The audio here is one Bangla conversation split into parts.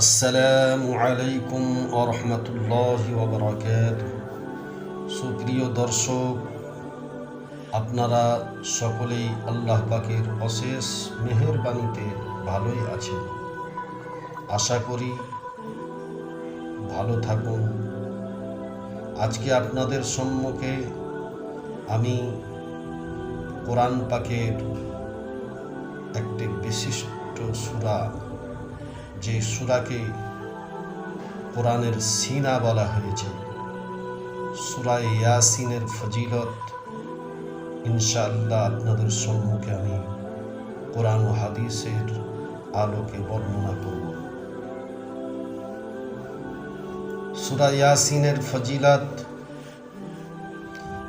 আসসালামু আলাইকুম ওয়া রাহমাতুল্লাহি ওয়া বারাকাতুহু। সুপ্রিয় দর্শক, আপনারা সকলেই আল্লাহ পাকের অশেষ মেহেরবানিতে ভালোই আছেন। আশা করি ভালো থাকুন। আজকে আপনাদের সম্মুখে আমি কোরআন পাকের একটি বিশিষ্ট সূরা, যে সূরাকে কোরআনের সিনা বলা হয়েছে, সূরা ইয়াসিনের ফজিলত ইনশাআল্লাহ আপনাদের সম্মুখে আমি কোরআন ও হাদিসের আলোকে বর্ণনা করব। সূরা ইয়াসিনের ফজিলত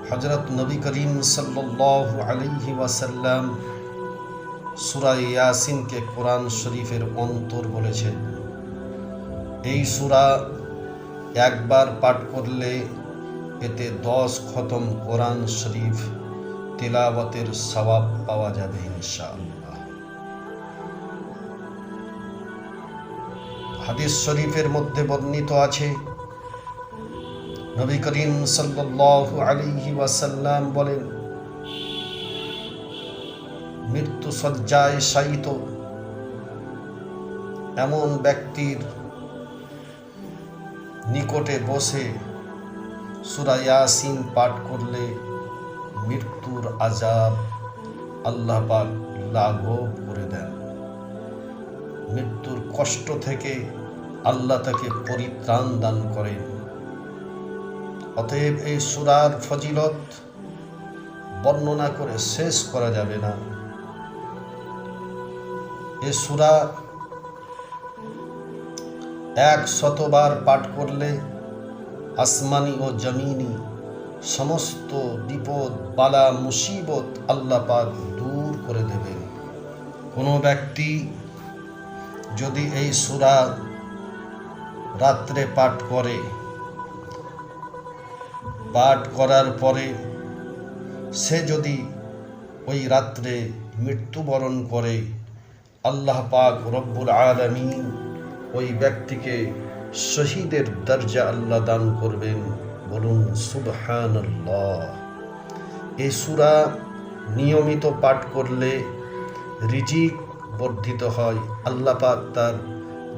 হযরত নবী করিম সাল্লাল্লাহু আলাইহি ওয়াসাল্লাম সূরা ইয়াসিনকে কোরআন শরীফের অন্তর বলেছেন। এই সূরা একবার পাঠ করলে এতে 10 খতম কোরআন শরীফ তিলাওয়াতের সওয়াব পাওয়া যাবে ইনশাআল্লাহ। হাদিস শরীফের মধ্যে বর্ণিত আছে, নবী করিম সাল্লাল্লাহু আলাইহি ওয়াসাল্লাম বলেন, মৃত্যু শয্যায় শায়িত এমন ব্যক্তির নিকটে বসে সূরা ইয়াসিন পাঠ করলে মৃত্যুর আযাব আল্লাহ পাক লাঘব করে দেন। মৃত্যুর কষ্ট থেকে আল্লাহ তাকে পরিত্রাণ দান করেন। অতএব এই সূরার ফজিলত বর্ণনা করে শেষ করা যাবে না। এই সূরা 100 বার পাঠ করলে আসমানি ও জমিনি সমস্ত বিপদ বালা মুসিবত আল্লাহ পাক দূর করে দেবেন। কোনো ব্যক্তি যদি এই সূরা রাত্রে পাঠ করার পরে সে যদি ওই রাত্রে মৃত্যুবরণ করে, আল্লাহ পাক রব্বুল আলামিন ওই ব্যক্তিকে শহীদের দরজা আল্লাহ দান করবেন। বলুন সুবহানাল্লাহ। এই সূরা নিয়মিত পাঠ করলে রিজিক বর্ধিত হয়, আল্লাহ পাক তার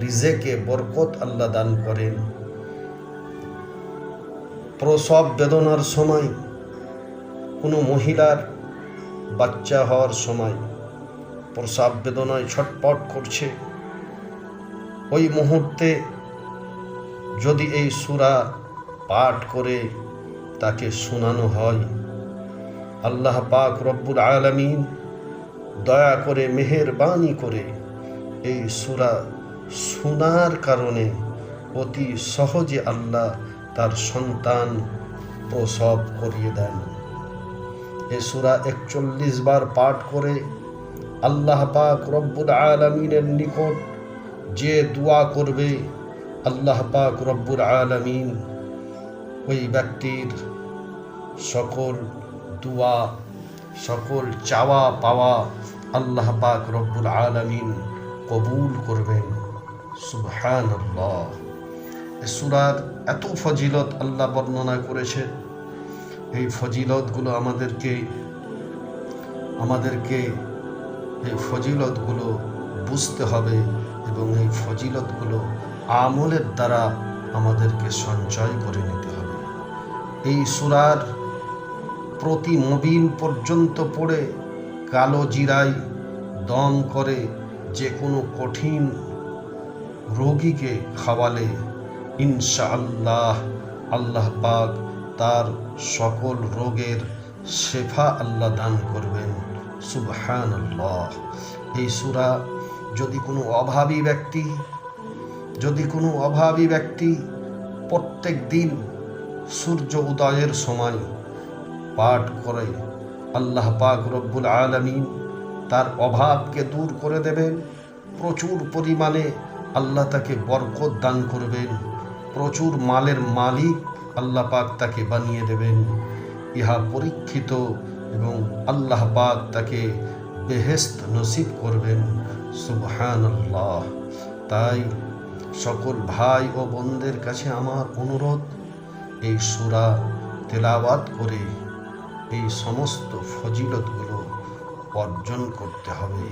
রিজেকে বরকত আল্লাহ দান করেন। প্রসব বেদনার সময়, কোনো মহিলার বাচ্চা হওয়ার সময় প্রসব বেদনায় ছটপট করছে, ওই মুহূর্তে যদি এই সূরা পাঠ করে তাকে শোনানো হয়, আল্লাহ পাক রব্বুল আলামিন দয়া করে মেহেরবানি করে এই সূরা শোনার কারণে অতি সহজে আল্লাহ তার সন্তান প্রসব করিয়ে দেন। এই সূরা 41 বার পাঠ করে আল্লাহ পাক রব্বুল আলামিনের নিকট যে দোয়া করবে, আল্লাহ পাক রব্বুল আলামিন ওই ব্যক্তির সকল দোয়া, সকল চাওয়া পাওয়া আল্লাহ পাক রব্বুল আলামিন কবুল করবেন। সুবহানাল্লাহ। এই সূরার এত ফজিলত আল্লাহ বর্ণনা করেছে। এই ফজিলতগুলো আমাদেরকে এই ফজিলতগুলো বুঝতে হবে এবং এই ফজিলতগুলো আমলের দ্বারা আমাদেরকে সঞ্চয় করে নিতে হবে। এই সূরার প্রতি মুবিন পর্যন্ত পড়ে কালো জিরায় দম করে যে কোনো কঠিন রোগীকে খাওয়ালে ইনশাআল্লাহ আল্লাহ পাক তার সকল রোগের শেফা আল্লাহ দান করবেন। সুবহানাল্লাহ। এই সূরা যদি কোনো অভাবী ব্যক্তি প্রত্যেক দিন সূর্য উদয়ের সময় পাঠ করে, আল্লাহ পাক রব্বুল আলামিন তার অভাবকে দূর করে দেবেন। প্রচুর পরিমাণে আল্লাহ তাকে বরকত দান করবেন। প্রচুর মালের মালিক আল্লাহ পাক তাকে বানিয়ে দেবেন। ইহা পরীক্ষিত এবং আল্লাহ পাক তাকে বেহেশত নসিব করবেন। সুবহানাল্লাহ। তাই সকল ভাই ও বোনদের কাছে আমার অনুরোধ, এই সূরা তেলাওয়াত করে এই সমস্ত ফজিলতগুলো অর্জন করতে হবে।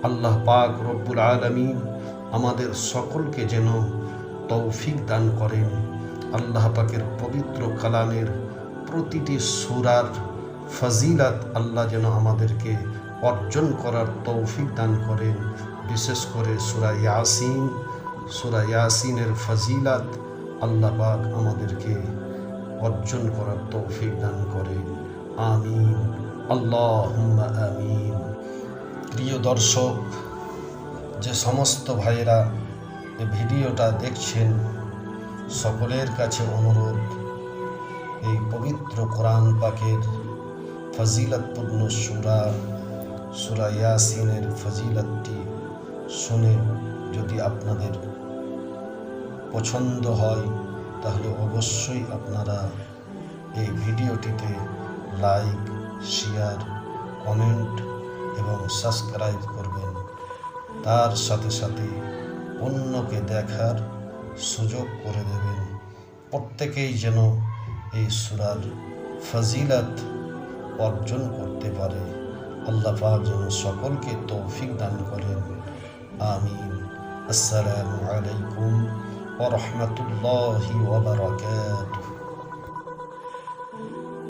আল্লাহ পাক রব্বুল আলামিন আমাদের সকলকে যেন তৌফিক দান করেন। আল্লাহ পাকের পবিত্র কালামের প্রতিটি সূরার ফজিলত আল্লাহ যেন আমাদেরকে অর্জন করার তৌফিক দান করেন। বিশেষ করে সূরা ইয়াসিনের ফজিলত আল্লাহ পাক আমাদেরকে অর্জন করার তৌফিক দান করেন। আমিন, আল্লাহুম্মা আমিন। প্রিয় দর্শক, যে সমস্ত ভাইয়েরা এই ভিডিওটা দেখছেন, সকলের কাছে অনুরোধ, এই পবিত্র কোরআন পাকের ফজিলতপূর্ণ সূরা ইয়াসিনের ফজিলতটি শুনে যদি আপনাদের পছন্দ হয় তাহলে অবশ্যই আপনারা এই ভিডিওটিতে লাইক, শেয়ার, কমেন্ট এবং সাবস্ক্রাইব করবেন। তার সাথে সাথে অন্যকে দেখার সুযোগ করে দেবেন। প্রত্যেকেই যেন এই সূরার ফজিলত অর্জন করতে পারে। আল্লাহ পাক যেন সকলকে তৌফিক দান করেন। আমিন। আসসালামু আলাইকুম ওয়া রাহমাতুল্লাহি ওয়া বারাকাতুহু।